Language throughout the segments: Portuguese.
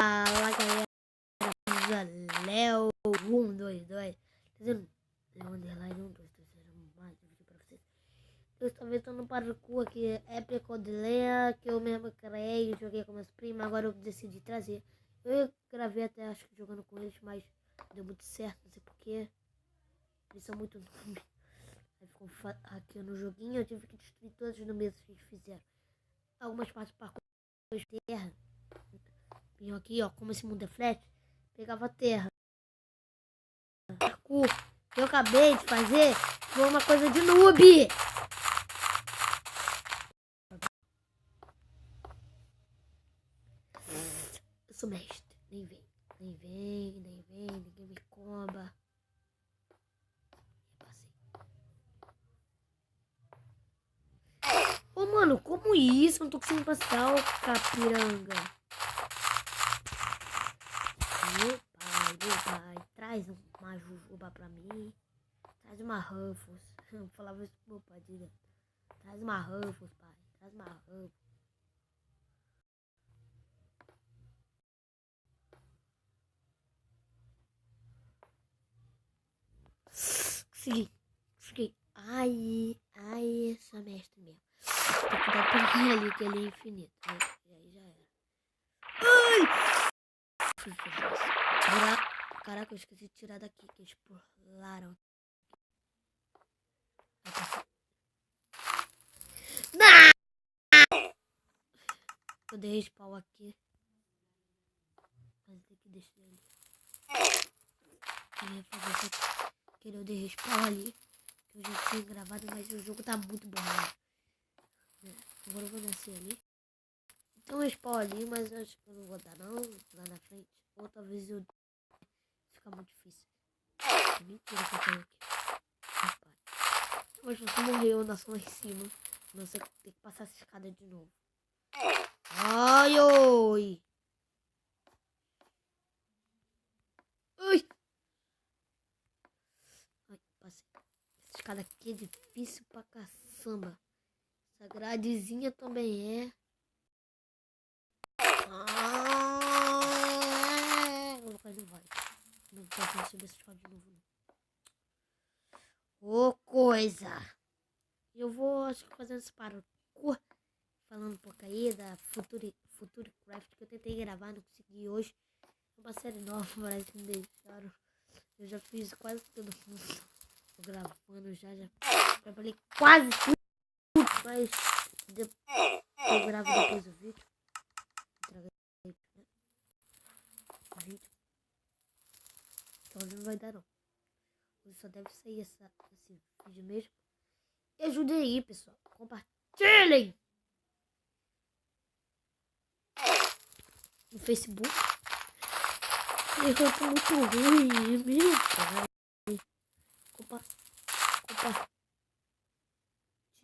Fala galera, Léo 122, dizendo Léo underline 122, mais um vídeo pra vocês. Eu estou inventando um parkour aqui, é Precodilea, que eu mesmo criei, joguei com meus primos, agora eu decidi trazer. Eu gravei até, acho que jogando com eles, mas deu muito certo, não sei porquê. Eles são muito noob. Aí ficou hackeando o joguinho, eu tive que destruir todos os números que eles fizeram. Algumas partes do parkour de terra. Vinha aqui, ó, como esse mundo é flat, pegava a terra. Parkour que eu acabei de fazer foi uma coisa de noob. Eu sou mestre, nem vem, ninguém me comba. Ô, mano, como isso? Não tô conseguindo passar, ô capiranga. Meu pai, traz uma jujuba pra mim. Traz uma Ruffles. Eu falava isso pro meu pai direto. Traz uma Ruffles, pai. Traz uma Ruffles. Consegui. Ai, essa mestre mesmo. Tem que dar pra ele ali, que ele é infinito. E aí já era. Ai! Caraca, eu esqueci de tirar daqui, que eles pularam. Não! Eu dei respawn aqui. Mas tem que descer ali. Eu ia fazer isso aqui. Que eu dei respawn ali. Que eu já tinha gravado, mas o jogo tá muito bom. Agora eu vou descer ali. Então eu respawn ali, mas eu acho que eu não vou dar não. Lá na frente. Ou talvez eu... Fica muito difícil. Mentira que eu tenho aqui. Mas você morreu, nós lá em cima. Você tem que passar essa escada de novo. Ai, oi! Ai! Ai, passei. Essa escada aqui é difícil pra caçamba. Essa gradezinha também é. Não vai. Não posso subir essa escada de novo, não. Ô, coisa! Eu vou, acho que fazendo esse parkour. Falando um pouco aí da Future Craft que eu tentei gravar, não consegui hoje. É uma série nova, parece que me deixaram. Eu já fiz quase tudo. Tô gravando já falei quase tudo. Mas eu gravo depois o vídeo. Então não vai dar não. Só deve sair esse vídeo mesmo. E ajudem aí, pessoal. Compartilhem no Facebook. Eu tô muito ruim, meu pai.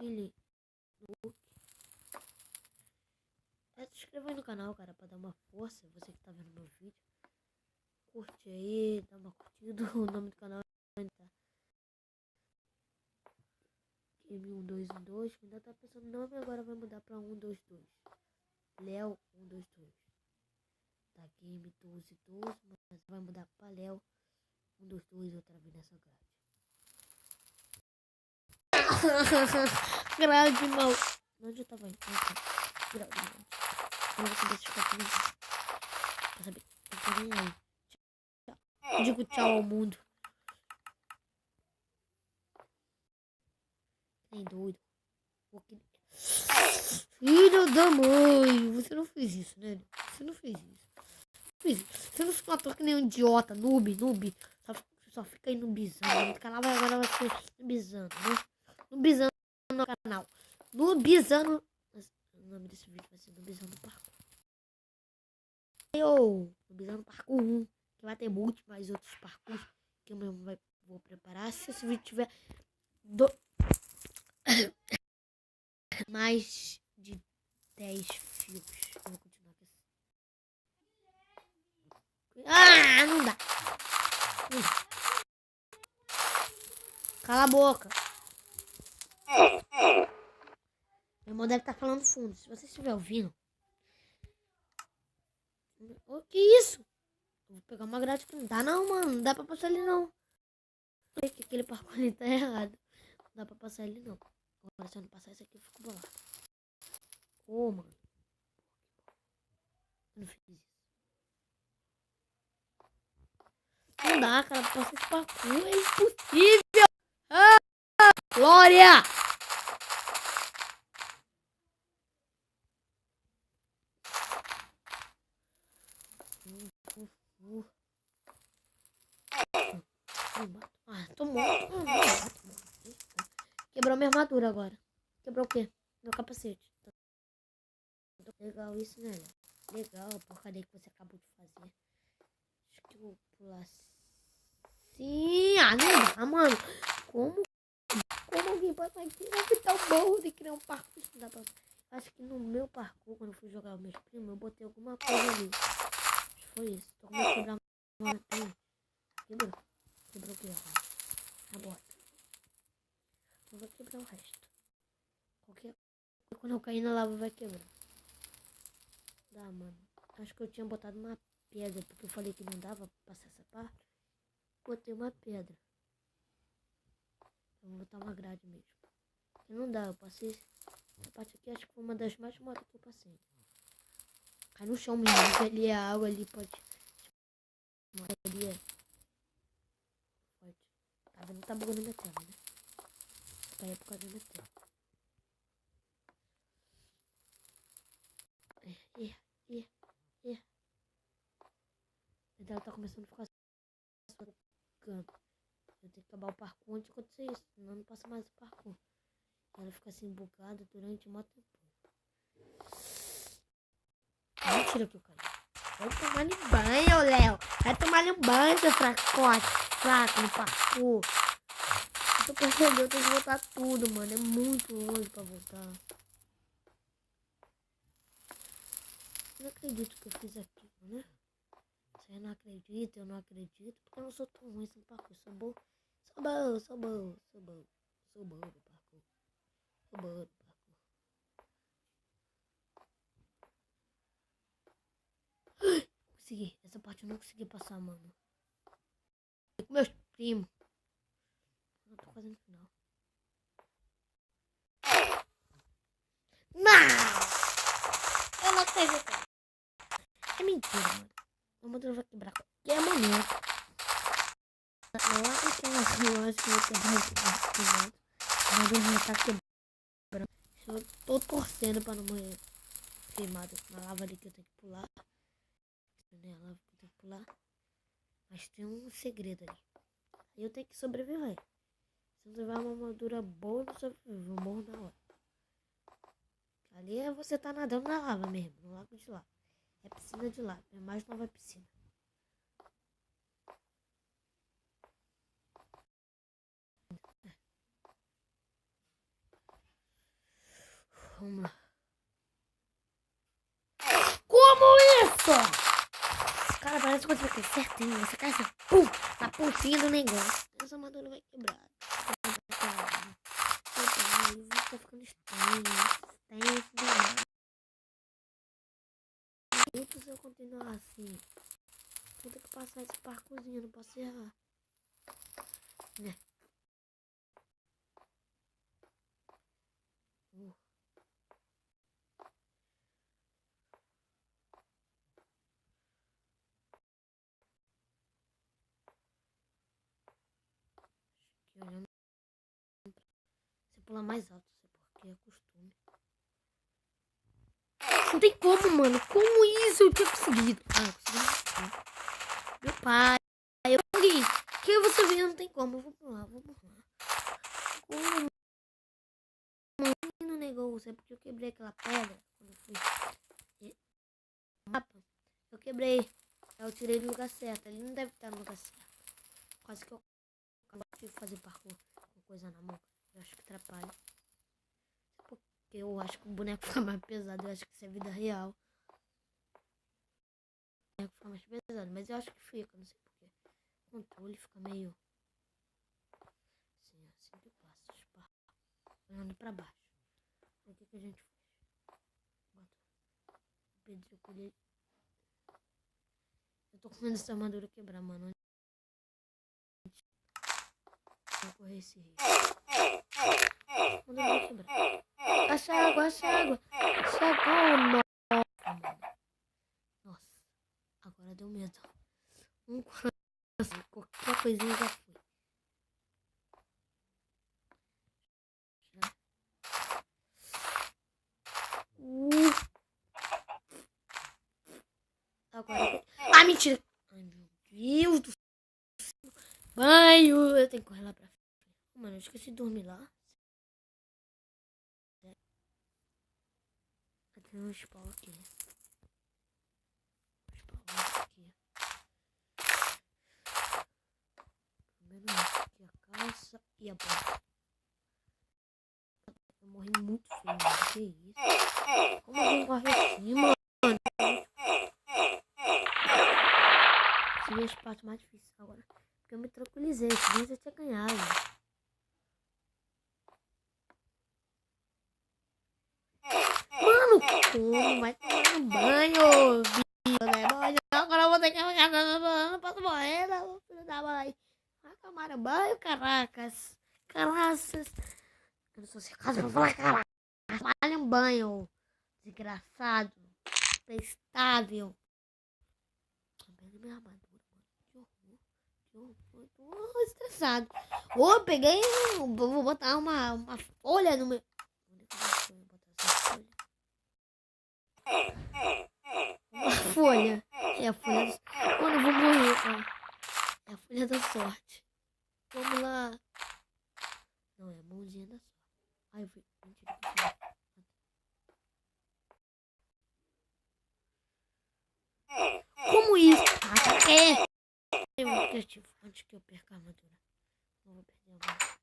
Compartilhem. Se inscreva aí no canal, cara, pra dar uma força. Você que tá vendo meu vídeo. Curte aí, dá uma curtida. O nome do canal é Game1212. Ainda tá pensando no nome, agora vai mudar pra 122. Léo 122. Tá Game1212, mas vai mudar pra Léo 122 outra vez nessa grade. Grade mal. Onde eu tava indo? Grade mal. Eu vou saber se ficar comigo. Pra saber. Eu tô nem aí. Tchau. Digo tchau ao mundo. Nem doido. Filho da mãe. Você não fez isso, né? Você não fez isso. Você não se matou que nem um idiota. Noob. Só fica aí nubizando. O canal agora vai ser nubizando, né? Nubizando no canal. Nubizando. O nome desse vídeo vai ser Nubizando Parkour. Nubizando Parkour 1. Que vai ter muitos mais outros parkours que eu mesmo vou preparar. Se esse vídeo tiver mais de 10 fios. Eu vou continuar com esse. Ah, não dá. Cala a boca. Meu irmão deve estar falando fundo. Se você estiver ouvindo. Ô, que isso? Eu vou pegar uma grade que não dá não, mano. Não dá pra passar ali não. Que aquele parkour ali tá errado. Não dá pra passar ali não. Agora se eu não passar isso aqui eu fico bolado. Ô, mano. Eu não fiz isso. Não dá, cara. Pra passar esse parkour é impossível. Ah, Glória! Ah, tô morto. Quebrou minha armadura agora. Quebrou o quê? Meu capacete. Legal isso, né, Léo? Legal a porcaria que você acabou de fazer. Acho que eu vou pular assim. Ah, não dá, mano. Como alguém pode aqui vai ficar o morro de criar um parkour? Não dá pra... Acho que no meu parkour, quando eu fui jogar o meu primo, eu botei alguma coisa ali. Acho que foi isso. Tô com medo de quebrar a mão. Quebrou. Quebrou o que agora? A bota. Não vai quebrar o resto. Qualquer... Quando eu cair na lava vai quebrar. Dá, mano. Acho que eu tinha botado uma pedra, porque eu falei que não dava pra passar essa parte. Botei uma pedra. Eu vou botar uma grade mesmo. Porque não dá, eu passei... Essa parte aqui acho que foi uma das mais modas que eu passei. Cai no chão mesmo, porque ali a água ali pode... Ali é... Pode... Tá vendo? Tá bugando minha tela, né? Tá aí por causa da minha tela. Ela tá começando a ficar canto. Eu tenho que acabar o parkour antes de acontecer isso, senão eu não passo mais o parkour. Ela fica assim bugada durante um tempo. Mentira que eu caí. Vai tomar um banho, Léo. Vai tomar um banho, seu fracote. Fraco no parkour. Eu tô percebendo, eu tenho que voltar tudo, mano. É muito longe pra voltar. Não acredito que eu fiz aquilo, né? Você não acredita, eu não acredito. Porque eu não sou tão ruim assim no parkour. Sou bom. Sou bom, sou bom, sou bom. Sou bom no parkour. Sou bom no parkour. Consegui. Essa parte eu não consegui passar, mano. Com meus primos. Eu tô quase no final. Não! Eu não acredito. É mentira, mano. A armadura vai quebrar a qualquer momento. Lá eu acho que vou quebrar aqui. A armadura já tá quebrando. Eu tô torcendo pra não morrer queimado na lava ali que eu tenho que pular. Né? A lava que eu tenho que pular. Mas tem um segredo ali. Eu tenho que sobreviver. Se não tiver uma armadura boa, eu não sobrevivo. Eu morro na hora. Ali é você tá nadando na lava mesmo, no lago de lava. É piscina de lava, é mais nova piscina. Vamos lá. Como isso? Cara, parece que você vai certinho. Você cai assim, pum, na pontinha do negócio. Essa armadura vai quebrar. Tá ficando estranho. Demais. E se eu continuar assim? Vou ter que passar esse parcourzinho, não posso errar. Né? Olhando. Você pula mais alto, porque é costume. Não tem como, mano. Como isso eu tinha conseguido? Ah, eu consegui. Meu pai. Aí eu consegui. Que você viu, não tem como. Eu vou pular, vou pular. Como? No negócio, é porque eu quebrei aquela pedra quando eu fui no mapa. Eu quebrei. Eu tirei do lugar certo. Ele não deve estar no lugar certo. Quase que eu tive que fazer parkour com coisa na mão. Eu acho que atrapalha. Porque eu acho que o boneco fica mais pesado. Eu acho que isso é vida real. O boneco fica mais pesado. Mas eu acho que fica, não sei porquê. O controle fica meio... Assim que eu passo. Olhando pra baixo. O que a gente faz? Bota o Pedro colher. tô com medo dessa armadura quebrar, mano. Vou correr esse risco. Armadura vai quebrar. Acha água, acha água. Acha água. Nossa, mano. Nossa. Agora deu medo. Um coração. Qualquer coisinha já foi. Agora. Ah, mentira! Ai, meu Deus do céu. Banho! Eu tenho que correr lá pra frente. Mano, eu esqueci de dormir lá. Tem um spawn aqui. Spawn aqui. Primeiro isso aqui, a calça e a bota. Eu morri muito feio, mano. Que isso? Como alguém corre assim, mano? Essa é a parte mais difícil agora. Porque eu me tranquilizei, senão eu tinha ganhado. Mano, como? Vai tomar no banho, demônio. Agora eu vou ter que ficar não posso morrer, não, filho da mãe. Vai tomar no banho, caracas. Caraças. Eu não sou secado pra falar caracas. Tomar um banho, desgraçado. Prestável. Peguei minha armadura, mano. Que horror. Tô estressado. Ô, peguei. Vou botar uma folha no meu. Uma folha. É a folha da... Mano, eu vou morrer, ó. É a folha da sorte. Vamos lá. Não, é a mãozinha da sorte. Ai, eu fui... Mentira. Como isso? É. Tem um objetivo antes que eu perca a armadura. Não vou perder a armadura.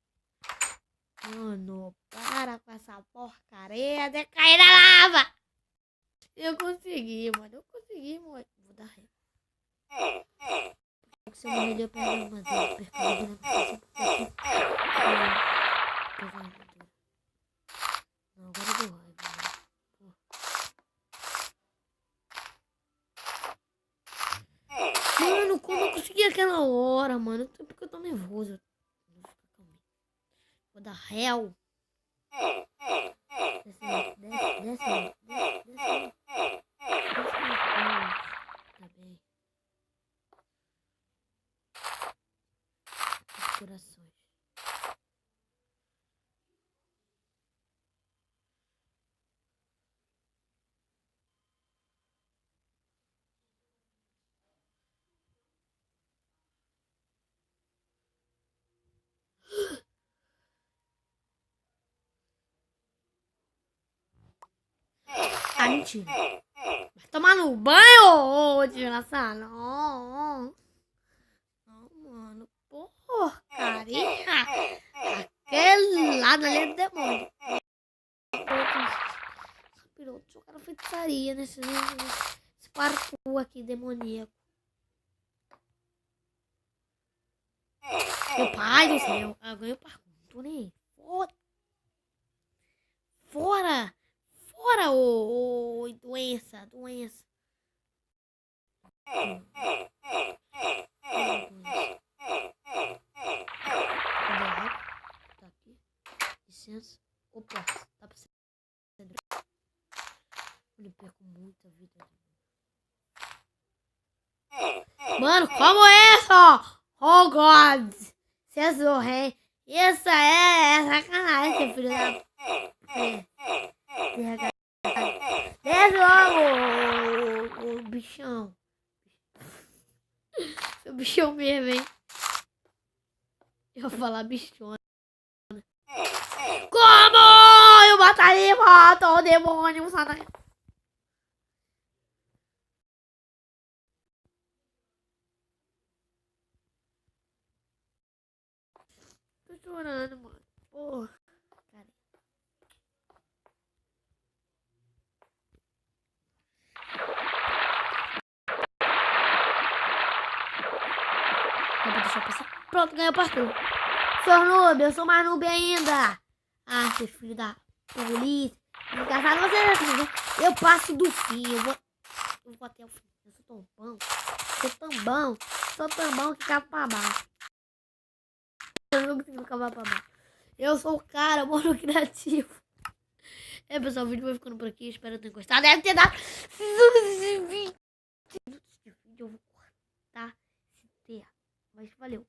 Mano, para com essa porcaria de cair na lava! Eu consegui, mano. Eu consegui, mano. Vou dar ré. Se eu morrer, eu perco a armadura. Perco a armadura, não precisa pegar a armadura. Não, agora deu raiva, mano. Mano, como eu consegui aquela hora, mano? Porque eu tô nervoso. Vou dar réu. Desce. Tá bem. Os corações. Ah, mentira. Vai tomar no banho, ô desgraçado. Não, mano. Porcaria. Aquele lado ali é demônio. Piloto, jogaram feitiçaria nesse parkour aqui demoníaco. Meu pai do céu. Eu ganhei o parkour. Não tô nem aí. Fora! Fora, ô doença. Tá aqui. Licença. Opa, tá pra ser. Eu perco muita vida. Mano, como é isso? Oh, God. Jesus, rei. Isso é sacanagem, filho da... Desce logo, o bichão. Seu bichão mesmo, hein? Eu vou falar bichona. Como? Eu mataria, mata o demônio, Satanás. Tô chorando, mano. Porra. Cara. Não vou deixar passar. Pronto, ganhei o parkour. Sou noob, eu sou mais noob ainda. Ah, seu filho da polícia. Engraçado você, eu passo do fim. Eu vou até o fim. Eu sou tão bom. Sou tambão que cava pra baixo. Eu não consigo cavar pra baixo. Eu sou o cara, mono criativo. Pessoal, o vídeo vai ficando por aqui. Espero ter gostado. Deve ter dado 20 minutos de vídeo. Eu vou cortar esse terra. Mas valeu.